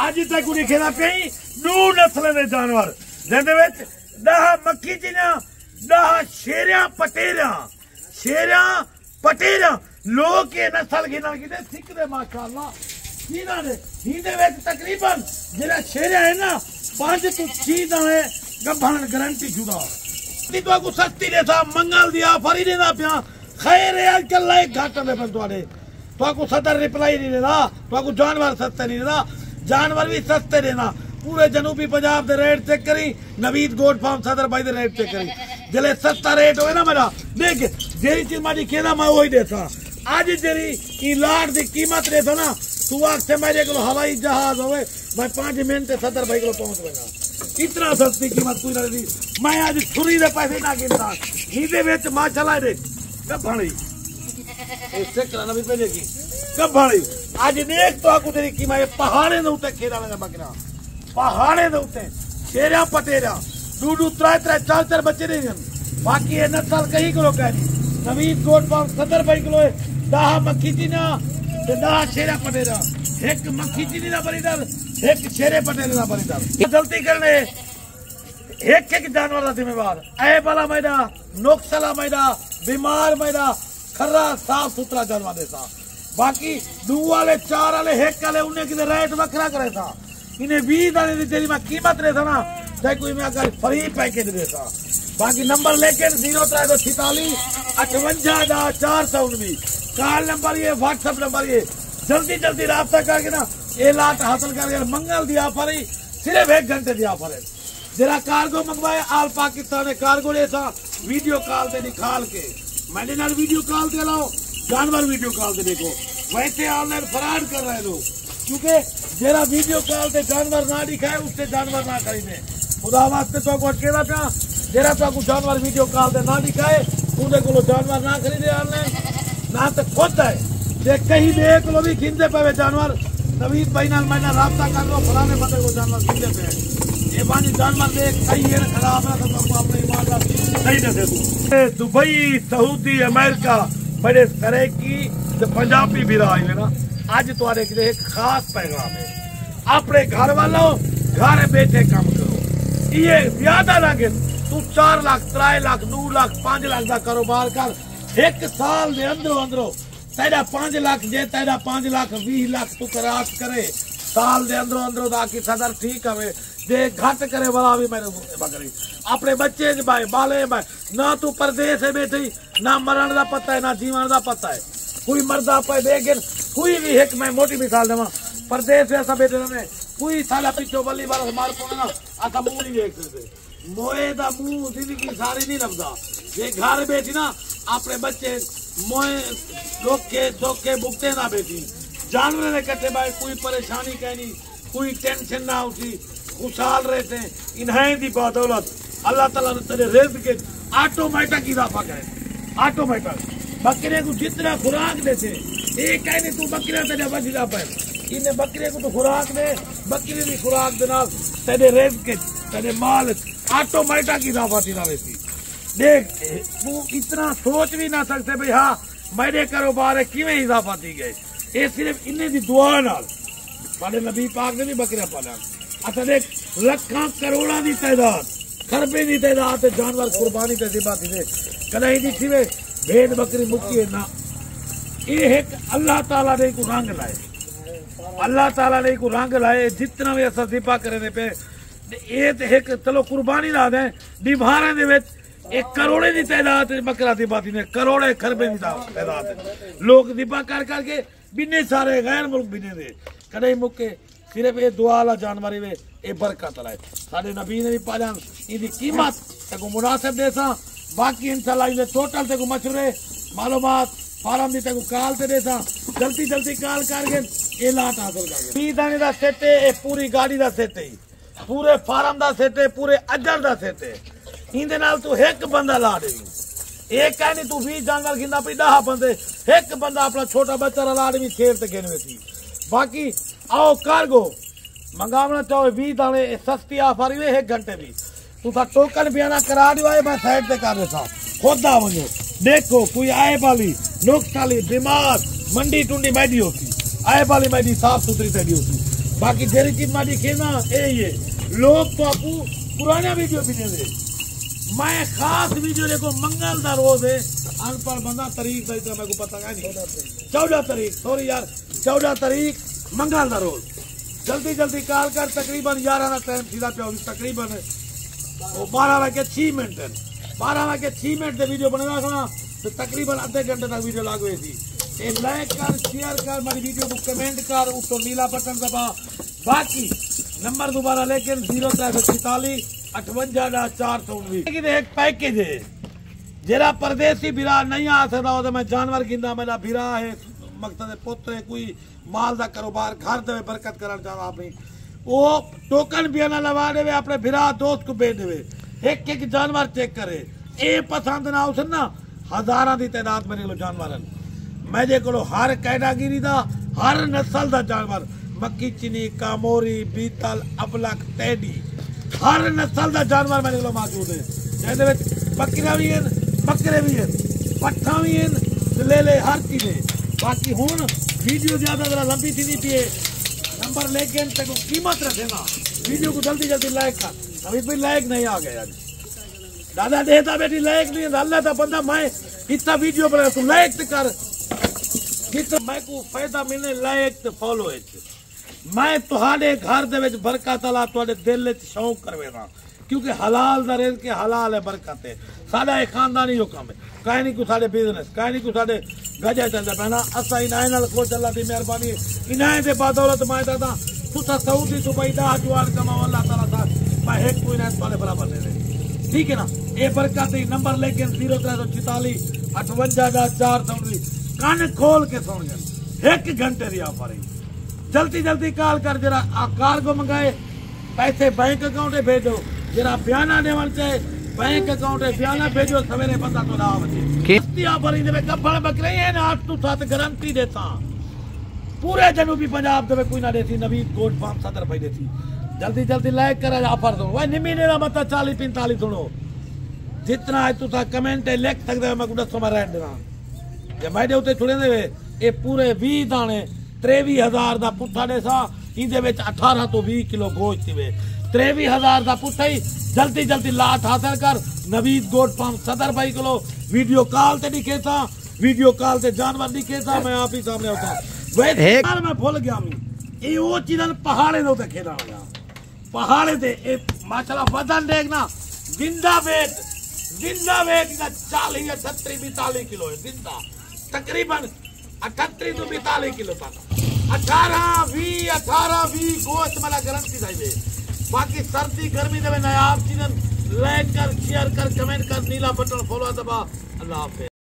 अज तक लिखेदा पई 2 नस्ल दे जानवर जिंदे विच 10 मक्खी चियां 10 शेरियां पटेरियां लोग ये नस्ल गिनन किते सिखदे माशाअल्लाह इन्हां दे हिंदे विच तकरीबन जेड़ा शेरियां है ना 5 तो 6 दाने गब्भण गारंटी शुदा तो को सस्ती दे सा मंगल दी ऑफर ही देना पिया खैर है आजकल लाइक घाट में बन तुहाडे तो को सदर रिप्लाई नहीं देना तो को जानवर सस्ते नहीं देना जानवर भी सस्ते देना पूरे जनूबी पंजाब दे रेट चेक करी नवीद गोट फार्म सदर भाई दे रेट चेक करी जले सस्ता रेट होवे ना मेरा देख जेरी चीज मारी केदा मैं वही देता आज जेरी की लाट दी कीमत देता ना तू आख से मेरे को हवाई जहाज होवे मैं 5 मिनट सदर भाई को पहुंच वेगा इतना सस्ती कीमत कोई ना दी मैं आज छुरी दे पैसे ना गिनता हिंदे विच माशाल्लाह दे गब्भणी ए चेक करना भी पहले की गब्भणी आज देख तो आकू तेरी की मैं पहाड़े दे उते खेड़ा लगा बकरा पहाड़े दे उते शेरा पटेरा 2 3 4 बच्चे दे बाकी ये नस्ल कहीं को कहनी नवीद गोट फार्म सदर भाई किलो 10 मक्खी चीना ते 10 शेरा पटेरा एक मक्खी चीनी दा बरीदार एक शेरे पटेरे दा बरीदार गलती करने एक जानवर दा जिम्मेवार ऐब वाला मैदा नुक्स वाला मैदा बीमार मैदा खरा साफ सुथरा जानवर देता बाकी 2 वाले 4 वाले एक वाले उन्हें किते रेट वखरा करे था इन्हें 20 दाने दी तेरी मैं कीमत देता ना चाहे कोई मैं अगर फ्री पैकेज देता बाकी नंबर लेके 0346 58 419 कॉल नंबर ये व्हाट्सएप नंबर ये जल्दी राब्ता करके ना ये लाट हासिल कर मंगल दी ऑफर ही सिर्फ 1 घंटे दी ऑफर है जरा कार्गो मंगवाए आल पाकिस्तान कार्गो ले सा वीडियो कॉल से निकाल के मैंने नाल वीडियो कॉल दे लाओ जानवर वीडियो कॉल से देखो वैसे ऑनलाइन फ्रॉड कर रहे लोग क्योंकि जरा वीडियो कॉल से जानवर ना दिखाए उससे जानवर ना खरीदे खुदा वास्ते तो को अटकेला था जरा तो जानवर वीडियो कॉल से ना दिखाए उनके को जानवर ना खरीदे ऑनलाइन ना तो खुद है जे कहीं देख लो भी खिंदे पे जानवर नवीद भाई नाल मैंने राब्ता कर लो फलाने बंदे को जानवर खिंदे पे ये बानी जानवर देख सही है खराब है तो अपने ईमानदार नहीं दे दे दुबई सऊदी अमेरिका बड़े तरह की पंजाबी भी आई है ना आज तुम्हारे के लिए एक खास पैगाम है अपने घर वालों घर बैठे काम करो ये ज्यादा लगे तू 4 लाख 3 लाख 2 लाख 5 लाख का कारोबार कर 1 साल के अंदरों तेरा 5 लाख जे तेरा 5 लाख 20 लाख तू करास करे साल के अंदरों ताकि सदर ठीक है जे घट करे वाला भी मैंने बकरी अपने बच्चे भाई बाले भाई ना तू परदेश है बैठी ना मरण का पता है ना जीवन का पता है कोई मरदा पे देख कोई भी एक मैं मोटी मिसाल देवा परदेश ऐसा बैठे ने कोई साला पिछो बल्ली बार मार पोना आका मुंह नहीं देख सकते मोए दा मुंह जिंदगी सारी नहीं लभदा ये घर बैठी ना अपने बच्चे मोए धोखे भुगते ना बैठी जानवर ने कटे भाई कोई परेशानी कहनी कोई टेंशन ना उठी खुशहाल रहते इन्हें दी बदौलत अल्लाह ताला ने तेरे रिज़्क़ के ऑटोमेटिक इजाफा करे ऑटोमेटिक बकरे को जितना खुराक देते एक कहने तू बकरे तेरे बचदा पे इन्हें बकरे को तो खुराक दे बकरी की खुराक दे नाल तेरे रिज़्क़ के तेरे माल ऑटोमेटिक इजाफा थींदा वेसी देख तू इतना सोच भी ना सकते भाई हाँ मेरे कारोबार किवें इजाफा थी गए ये सिर्फ इन्हें दी दुआ नाल साडे नबी पाक ने भी बकरियां पालिया अच्छा देख लखां करोड़ां दी तादाद खरबे दी तादाद जानवर कुर्बानी ते ज़िबा थी दे कदई दी थी वे भेड़ बकरी मुक्की है ना ये एक अल्लाह ताला ने को रंग लाए अल्लाह ताला ने को रंग लाए जितना भी असा ज़िबा करने पे ये एक चलो कुर्बानी ला दे निभाने दे विच 1 करोड़े की तादाद बकरा ज़िबा थी ने करोड़े खरबे की तादाद लोग ज़िबा कर करके बिने सारे गैर मुल्क बिने दे कदई मुक्के सिर्फ ये दुआ वाला जानवर वे ये बरकत लाए साडे नबी ने भी पालिया इनकी कीमत तक मुनासिब देसा बाकी इंशाल्लाह इन्हें टोटल तक मशवरे मालूमात फार्म दी तक कॉल ते देसा जल्दी कॉल करके ये लाट हासिल करके 20 दाने दा सेट है पूरी गाड़ी दा सेट है पूरे फार्म दा सेट है पूरे अजर दा सेट है इंदे नाल तू एक बंदा ला दे एक कहनी तू 20 जानवर गिनदा पई 10 बंदे एक बंदा अपना छोटा बच्चा ला दे खेल ते गिनवे थी बाकी आओ कार्गो मंगावना चाहो 20 दाने सस्ती ऑफर हुए 1 घंटे भी तुसा टोकन बयाना करा दियो मैं साइड पे कर देता खुद आ वनो देखो कोई आए वाली नुक्स वाली बीमार मंडी टुंडी मैडी होती आए वाली मैडी साफ सुथरी थी होती बाकी तेरी चीज मारी खेना ये लोग तो आपको पुराना वीडियो भी दे दे। मैं खास वीडियो देखो मंगल का रोज है, अनपढ़ बंदा तारीख का इतना मेरे को पता नहीं, 14 तारीख सॉरी यार 14 तारीख मंगल का रोज। जल्दी जल्दी कॉल कर, तकरीबन 11 का टाइम सीधा पे तकरीबन 12:06 है। 12:06 से वीडियो बना रखना तो तकरीबन आधे घंटे तक वीडियो लागू थी। लाइक कर, शेयर कर, मेरी वीडियो को कमेंट कर, उसको नीला बटन दबा। बाकी नंबर दोबारा लेकिन 0344 58 एक पैकेज है जरा परदेसी बिरा नहीं आ सकता तो मैं जानवर गिंदा मेरा बिरा है, मकसद पुत्र है, कोई माल का कारोबार घर दे बरकत करना चाहता अपनी वो टोकन भी ना लगा दे, अपने बिरा दोस्त को भेज दे, एक एक जानवर चेक करे, ये पसंद ना उस ना हजारों की तादाद मेरे को जानवर मेरे को हर कैटागिरी का हर नस्ल का जानवर मक्की चिनी कामोरी बीतल अबलक तैडी हर नस्ल का जानवर मेरे को मौजूद है। जिसे बकरियां भी हैं, बकरे भी हैं, पट्ठा भी हैं, ले ले हर चीज है। बाकी हूँ वीडियो ज्यादा जरा लंबी थी नहीं पिए नंबर लेके तक कीमत रखेगा। वीडियो को जल्दी जल्दी लाइक कर, अभी भी लाइक नहीं आ गया दादा देता बेटी लाइक नहीं अल्लाह का बंदा मैं इतना वीडियो बना तू लाइक कर जितना मैं को फायदा मिलने लाइक तो फॉलो है। मैं तुहाडे घर दे विच बरकत अल्लाह तुहाडे दिल विच शौक करवेगा क्योंकि हलाल दा रिज़्क़ हलाल है बरकत है। साडा एक खानदानी जो काम है काई नहीं को साडे बिजनेस काई नहीं को साडे गजा चलदा पैना असा इनाए नाल खोज अल्लाह दी मेहरबानी इनाए दे बदौलत मैं दादा तुसा सऊदी दुबई दा जुआर कमाओ अल्लाह ताला सा मैं एक कोई ना तुहाडे बराबर दे दे ठीक है ना। ये बरकत ही नंबर लेके 0344 58 कान खोल के सुन गए 1 घंटे की ऑफर है। जल्दी जल्दी कॉल कर जरा कार्गो मंगाए पैसे बैंक अकाउंट भेजो जरा बयाना देवन चाहे बैंक अकाउंट बयाना भेजो सवेरे बंदा तो लाभ ऑफर गब्बड़ बकरे है ना 8 to 7 गारंटी देता पूरे जनूबी पंजाब दे कोई ना देती नवीद गोट फार्म 7 रुपए देती। जल्दी जल्दी लाइक करा ऑफर दो वह निमी ने मतलब 40-45 सुनो जितना है तुसा कमेंट लिख सकते हो मैं को दसो मैं रहन देना जे मैडे उते छुड़े दे ये पूरे 20 दाने 23,000 का पुट्ठा दे सा इंदे विच 18 to 20 किलो गोश्त वे 23,000 का पुट्ठा ही जल्दी जल्दी लाट हासिल कर। नवीद गोट फार्म 70 रुपए किलो वीडियो कॉल ते दिखे था वीडियो कॉल से जानवर दिखे था मैं आप ही सामने होता वैसे मैं भूल गया ये वो चीज़ पहाड़े दे खेला पहाड़े दे माशाल्लाह वजन देखना जिंदा वेट 40 38 किलो है जिंदा तकरीबन 38 to 42 किलो तक 18-20 गोश्त वाला गारंटी चाहिए। बाकी सर्दी गर्मी दे नया आप चीज़ लाइक कर शेयर कर कमेंट कर नीला बटन फॉलो दबा। अल्लाह हाफिज़।